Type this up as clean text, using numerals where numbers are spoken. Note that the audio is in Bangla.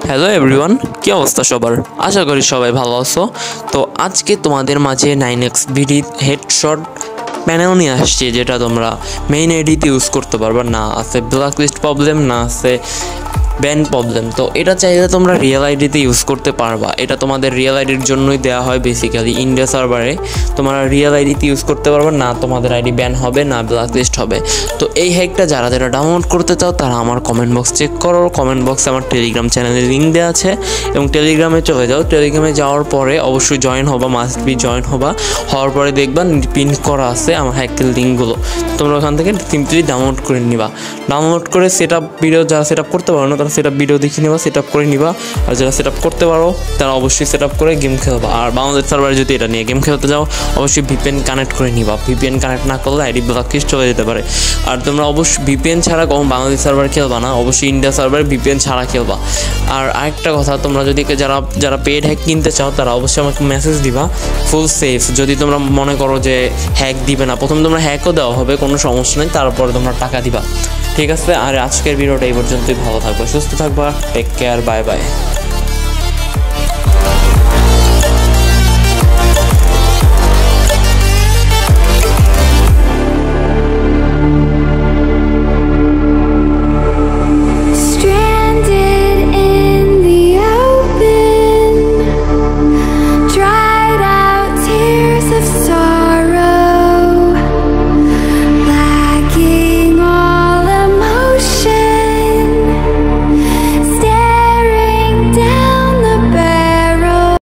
হ্যালো এভরিওয়ান, কী অবস্থা সবার? আশা করি সবাই ভালো আছো। তো আজকে তোমাদের মাঝে 9x ভিডি হেডশট প্যানেল নিয়ে আসছি, যেটা তোমরা মেইন আইডিতে ইউজ করতে পারবে। না আছে ব্ল্যাক লিস্ট প্রবলেম, না আছে ব্যান্ড প্রবলেম। তো এটা চাইলে তোমরা রিয়েল আইডিতে ইউজ করতে পারবা। এটা তোমাদের রিয়েল আইডির জন্যই দেওয়া হয় বেসিক্যালি। ইন্ডিয়া সার্ভারে তোমরা রিয়েল আইডিতে ইউজ করতে পারবে, না তোমাদের আইডি ব্যান হবে, না ব্ল্যাক লিস্ট হবে। তো এই হ্যাকটা যারা যারা ডাউনলোড করতে চাও তারা আমার কমেন্ট বক্স চেক করো। কমেন্ট বক্সে আমার টেলিগ্রাম চ্যানেলের লিঙ্ক দেওয়া আছে, এবং টেলিগ্রামে চলে যাও। টেলিগ্রামে যাওয়ার পরে অবশ্যই জয়েন হবা, মাস্ট বি জয়েন হওয়ার পরে দেখবা পিন করা আছে আমার হ্যাকের লিঙ্কগুলো। তোমরা ওখান থেকে সিম্পলি ডাউনলোড করে নিবা। ডাউনলোড করে সেট আপ ভিডিও, যারা সেট আপ করতে পারো না তারা সেট আপ ভিডিও দেখে নিবা, সেট আপ করে নিবা। আর যারা সেট আপ করতে পারো তারা অবশ্যই সেট আপ করে গেম খেলবা। আর বাংলাদেশ সার্ভারে যদি এটা নিয়ে গেম খেলতে যাও অবশ্যই ভিপিএন কানেক্ট করে নিবা। ভিপিএন কানেক্ট না করলে আইডি ব্লক লিস্ট চলে যেতে পারে। আর তোমরা অবশ্যই ভিপিএন ছাড়া কখন বাংলাদেশ সার্ভার খেলবা না, অবশ্যই ইন্ডিয়া সার্ভারে ভিপিএন ছাড়া খেলবা। আর আরেকটা কথা, তোমরা যদি যারা পেড হ্যাক কিনতে চাও তারা অবশ্যই আমাকে মেসেজ দিবা ফুল সেফ। যদি তোমরা মনে করো যে হ্যাক দিবে না, প্রথমে তোমরা হ্যাকও দেওয়া হবে, কোনো সমস্যা নেই, তারপরে তোমরা টাকা দিবা। ঠিক আছে? আর আজকের ভিডিওটা এই পর্যন্তই। ভালো থাকবে, সুস্থ থাকবা, টেক কেয়ার, বাই বাই।